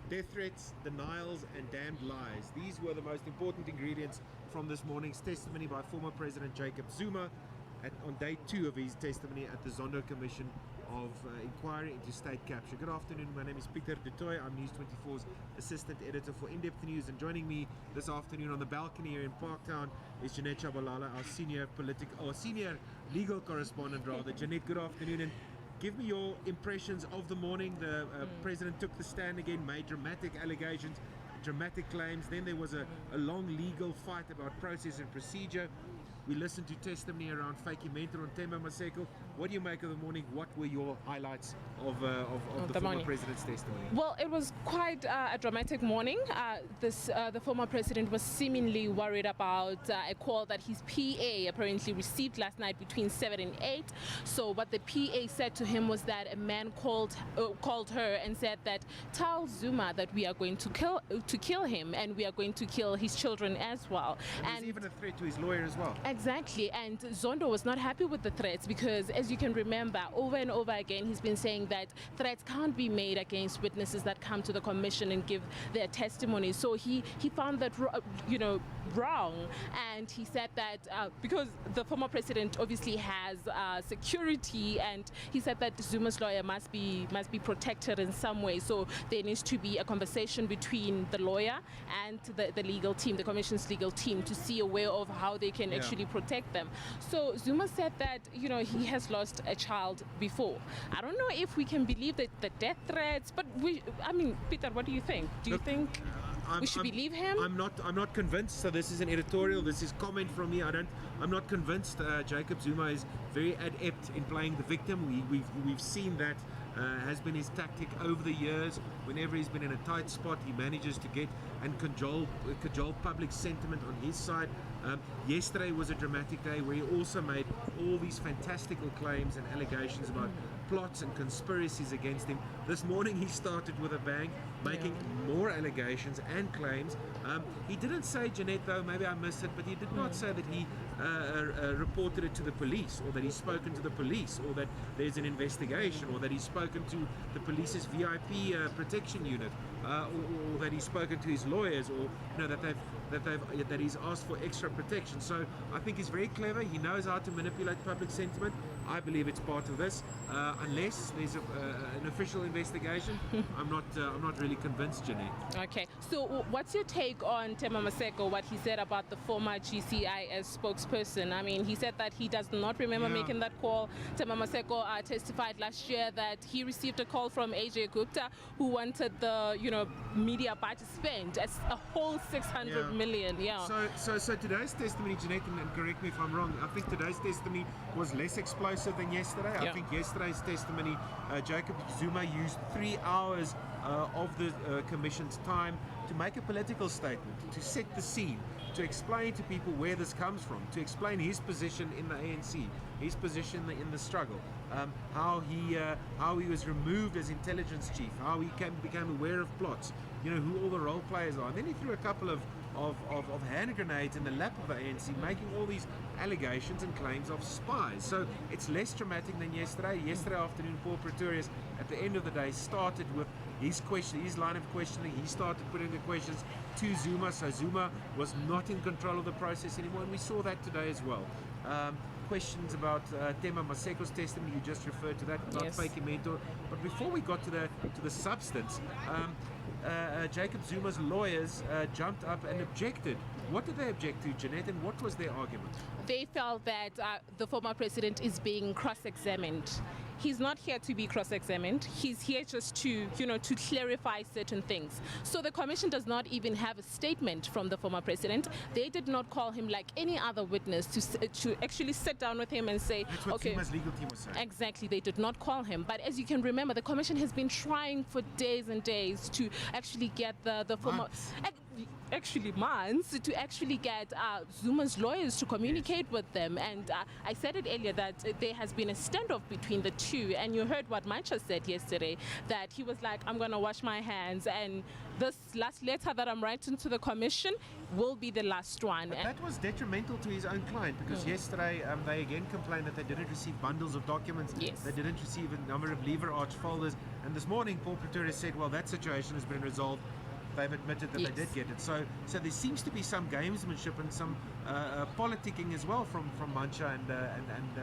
Death threats, denials, and damned lies. These were the most important ingredients from this morning's testimony by former President Jacob Zuma on day 2 of his testimony at the Zondo Commission of Inquiry into State Capture. Good afternoon, my name is Pieter du Toit. I'm News 24's assistant editor for In-Depth News, and joining me this afternoon on the balcony here in Parktown is Jeanette Chabalala, our senior legal correspondent rather. Jeanette, good afternoon, and give me your impressions of the morning. The president took the stand again, made dramatic allegations, dramatic claims. Then there was a long legal fight about process and procedure. We listened to testimony around Pieter and Themba Maseko. What do you make of the morning? What were your highlights of the former president's testimony? Well, it was quite a dramatic morning. The former president was seemingly worried about a call that his PA apparently received last night between 7 and 8. So what the PA said to him was that a man called her and said that, tell Zuma that we are going to kill him, and we are going to kill his children as well. And there's even a threat to his lawyer as well. Exactly, and Zondo was not happy with the threats because, as you can remember, over and over again he's been saying that threats can't be made against witnesses that come to the commission and give their testimony. So he found that wrong, and he said that because the former president obviously has security, and he said that Zuma's lawyer must be protected in some way. So there needs to be a conversation between the lawyer and the legal team, the commission's legal team, to see a way of how they can actually protect them. So Zuma said that he has lost a child before. I don't know if we can believe that the death threats, but Pieter, what do you think? Do you think we should believe him? I'm not convinced. So this is an editorial. This is comment from me. I'm not convinced. Jacob Zuma is very adept in playing the victim. We've seen that has been his tactic over the years. Whenever he's been in a tight spot, he manages to get and cajole public sentiment on his side. Yesterday was a dramatic day where he also made all these fantastical claims and allegations about plots and conspiracies against him. This morning he started with a bang, making more allegations and claims. He didn't say, Jeanette, though, maybe I missed it, but he did not say that he reported it to the police, or that he's spoken to the police, or that there's an investigation, or that he's spoken to the police's VIP protection unit, or that he's spoken to his lawyers, or that he's asked for extra protection. So I think he's very clever. He knows how to manipulate public sentiment. I believe it's part of this. Unless there's an official investigation, I'm not really convinced, Jeanette. Okay, so what's your take on Themba Maseko, what he said about the former GCIS spokesperson? I mean, he said that he does not remember making that call. Themba Maseko testified last year that he received a call from AJ Gupta, who wanted the media budget spent as a whole 600 million. So today's testimony, Jeanette, and correct me if I'm wrong, I think today's testimony was less explosive than yesterday. I think yesterday's testimony, Jacob Zuma used 3 hours of the commission's time to make a political statement, to set the scene, to explain to people where this comes from, to explain his position in the ANC, his position in the struggle, how he was removed as intelligence chief, how he became aware of plots, who all the role players are. And then he threw a couple of hand grenades in the lap of the ANC, making all these allegations and claims of spies. So it's less dramatic than yesterday. Yesterday afternoon, Paul Pretorius, at the end of the day, started with his line of questioning. He started putting the questions to Zuma, so Zuma was not in control of the process anymore, and we saw that today as well. Questions about Themba Maseko's testimony, you just referred to that, about Pieter. But before we got to the substance, Jacob Zuma's lawyers jumped up and objected. What did they object to, Jeanette, and what was their argument? They felt that the former president is being cross-examined. He's not here to be cross-examined. He's here just to clarify certain things. So the commission does not even have a statement from the former president. They did not call him like any other witness to actually sit down with him and say, that's what Zuma's legal team was saying. Exactly, they did not call him. But as you can remember, the commission has been trying for days and days to actually get the former... actually months to actually get Zuma's lawyers to communicate with them. And I said it earlier that there has been a standoff between the two. And you heard what Mancha said yesterday, that he was like, I'm going to wash my hands. And this last letter that I'm writing to the commission will be the last one. But that was detrimental to his own client, because yesterday they again complained that they didn't receive bundles of documents. Yes. They didn't receive a number of lever arch folders. And this morning, Paul Pieter said, well, that situation has been resolved. They've admitted that they did get it. So there seems to be some gamesmanship and some politicking as well from Mancha and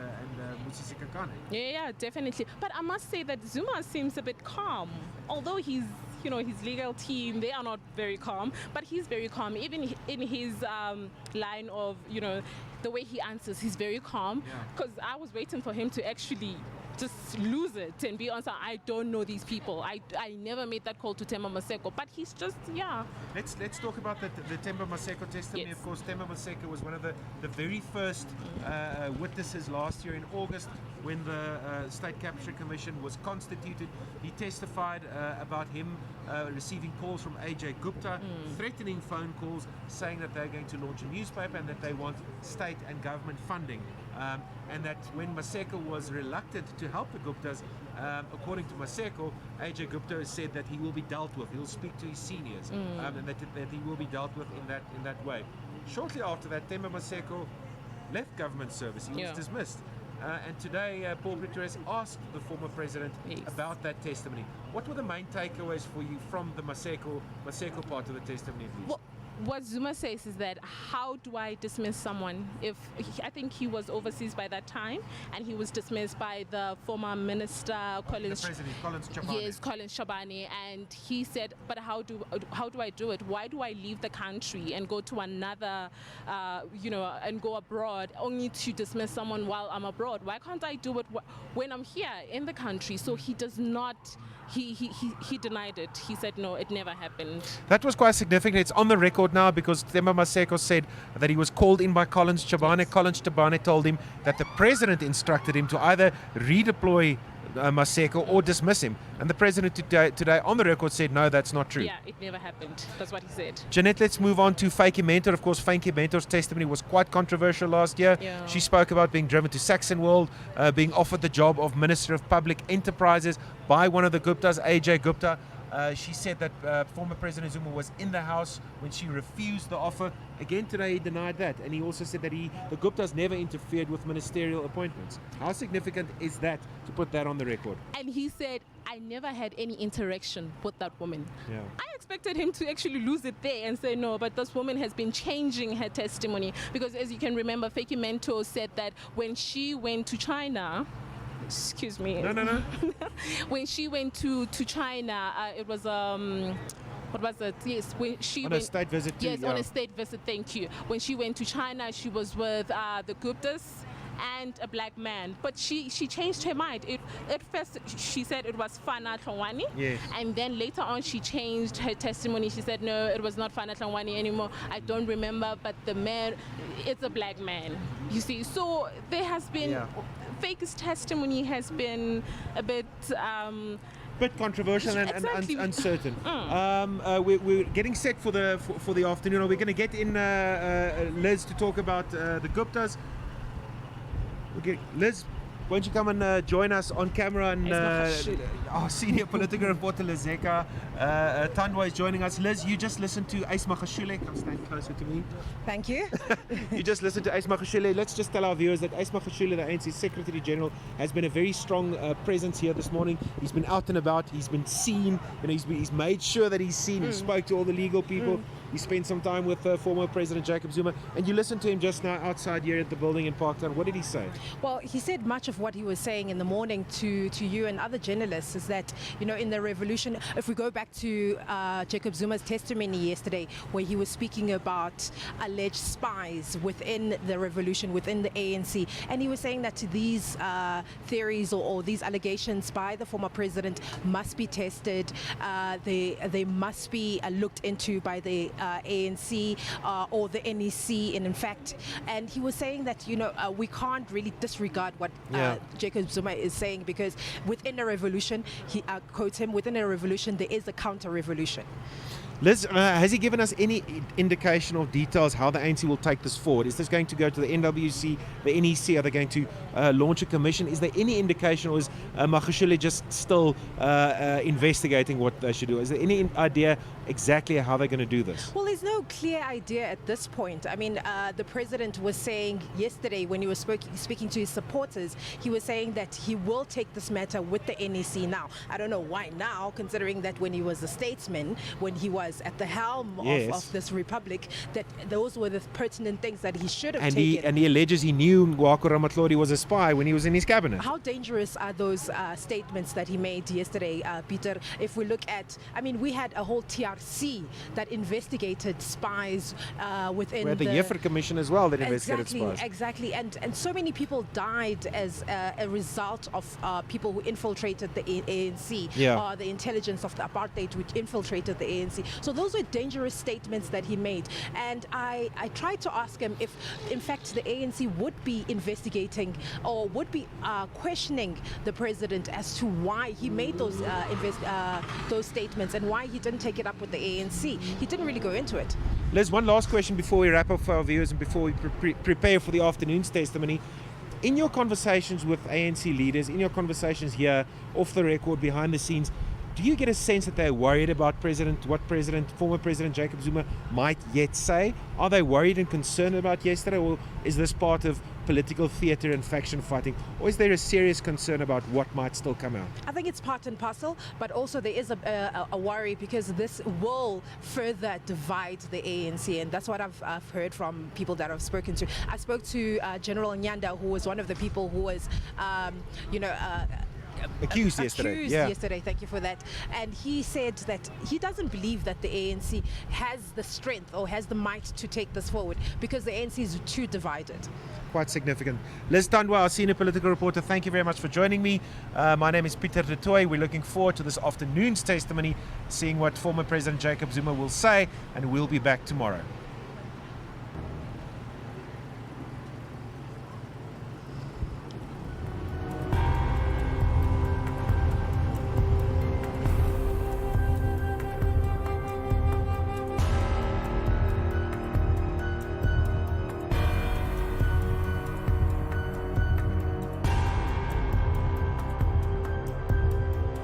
Musisi Kakane. Yeah, definitely. But I must say that Zuma seems a bit calm, although his legal team, they are not very calm, but he's very calm. Even in his line of, the way he answers, he's very calm. Because I was waiting for him to actually just lose it and be honest. I don't know these people. I never made that call to Themba Maseko, but he's just, Let's talk about the Themba Maseko testimony. Yes. Of course, Themba Maseko was one of the very first witnesses last year in August when the State Capture Commission was constituted. He testified about him receiving calls from AJ Gupta, threatening phone calls, saying that they're going to launch a newspaper and that they want state and government funding. And that when Maseko was reluctant to help the Guptas, according to Maseko, AJ Gupta said that he will be dealt with. He'll speak to his seniors, and that he will be dealt with in that way. Shortly after that, Themba Maseko left government service. He was dismissed. And today, Paul Pieter has asked the former president about that testimony. What were the main takeaways for you from the Maseko part of the testimony, please? Well, what Zuma says is that, how do I dismiss someone if I think he was overseas by that time, and he was dismissed by the former minister Collins Chabane. Yes, Collins Chabane, and he said, but how do I do it? Why do I leave the country and go to another, and go abroad only to dismiss someone while I'm abroad? Why can't I do it when I'm here in the country? So he does not. He denied it. He said no, it never happened. That was quite significant. It's on the record now because Themba Maseko said that he was called in by Collins Chabane. Yes. Collins Chabane told him that the president instructed him to either redeploy Maseko or dismiss him. And the president today on the record said no, that's not true. Yeah, it never happened. That's what he said. Jeanette, let's move on to Fakie Mentor. Of course, Fakie Mentor's testimony was quite controversial last year. Yeah. She spoke about being driven to Saxonwold, being offered the job of Minister of Public Enterprises by one of the Guptas, AJ Gupta. She said that former President Zuma was in the house when she refused the offer. Again today he denied that, and he also said that the Guptas never interfered with ministerial appointments. How significant is that, to put that on the record? And he said, I never had any interaction with that woman. Yeah. I expected him to actually lose it there and say no, but this woman has been changing her testimony, because as you can remember, Fakie Mentor said that when she went to China, excuse me. No. When she went to China, it was what was it? Yes, when she went on a state visit. On a state visit. Thank you. When she went to China, she was with the Guptas and a black man, but she changed her mind. At first she said it was Fana Tlongwane, yes, and then later on she changed her testimony. She said no, it was not Fana Tlongwane anymore. I don't remember, but the man, it's a black man. You see, so there has been Fake's testimony has been a bit controversial and uncertain. We're getting set for the afternoon. We're going to get in Liz to talk about the Guptas. Okay, Liz, why don't you come and join us on camera, and our senior political reporter Lizeka Tandwa is joining us. Liz, you just listened to Ace Magashule. Come stand closer to me. Thank you. You just listened to Ace Magashule. Let's just tell our viewers that Ace Magashule, the ANC Secretary General, has been a very strong presence here this morning. He's been out and about. He's been seen, and he's made sure that he's seen. He spoke to all the legal people. He spent some time with former President Jacob Zuma, and you listened to him just now outside here at the building in Parktown. What did he say? Well, he said much of what he was saying in the morning to you and other journalists is that, in the revolution, if we go back to Jacob Zuma's testimony yesterday, where he was speaking about alleged spies within the revolution, within the ANC, and he was saying that these theories or these allegations by the former president must be tested, they must be looked into by the ANC or the NEC, and in fact, and he was saying that we can't really disregard what Jacob Zuma is saying, because within a revolution, he quotes him, within a revolution there is a counter-revolution. Liz, has he given us any indication or details how the ANC will take this forward? Is this going to go to the NWC, the NEC? Are they going to launch a commission? Is there any indication, or is Magashule just still investigating what they should do? Is there any idea exactly how they're going to do this? Well, there's no clear idea at this point. I mean, the president was saying yesterday when he was speaking to his supporters, he was saying that he will take this matter with the NEC now. I don't know why now, considering that when he was a statesman, when he was at the helm of this republic, that those were the pertinent things that he should have taken. And he alleges he knew Ngwako Ramatlori was a spy when he was in his cabinet. How dangerous are those statements that he made yesterday, Pieter? If we look at, I mean, we had a whole TRC that investigated spies within we had the Jeffer Commission as well that investigated spies. Exactly, and so many people died as a result of people who infiltrated the ANC, the intelligence of the apartheid which infiltrated the ANC. So those were dangerous statements that he made. And I tried to ask him if, in fact, the ANC would be investigating or would be questioning the president as to why he made those statements and why he didn't take it up with the ANC. He didn't really go into it. Liz, one last question before we wrap up for our viewers and before we prepare for the afternoon's testimony. In your conversations with ANC leaders, in your conversations here, off the record, behind the scenes, do you get a sense that they're worried about former President Jacob Zuma might yet say? Are they worried and concerned about yesterday, or is this part of political theatre and faction fighting, or is there a serious concern about what might still come out? I think it's part and parcel, but also there is a worry because this will further divide the ANC, and that's what I've heard from people that I've spoken to. I spoke to General Nyanda, who was one of the people who was, accused yesterday. Thank you for that. And he said that he doesn't believe that the ANC has the strength or has the might to take this forward because the ANC is too divided. Quite significant. Liz Tandwa, our senior political reporter, thank you very much for joining me. My name is Pieter de Toit. We're looking forward to this afternoon's testimony, seeing what former President Jacob Zuma will say, and we'll be back tomorrow.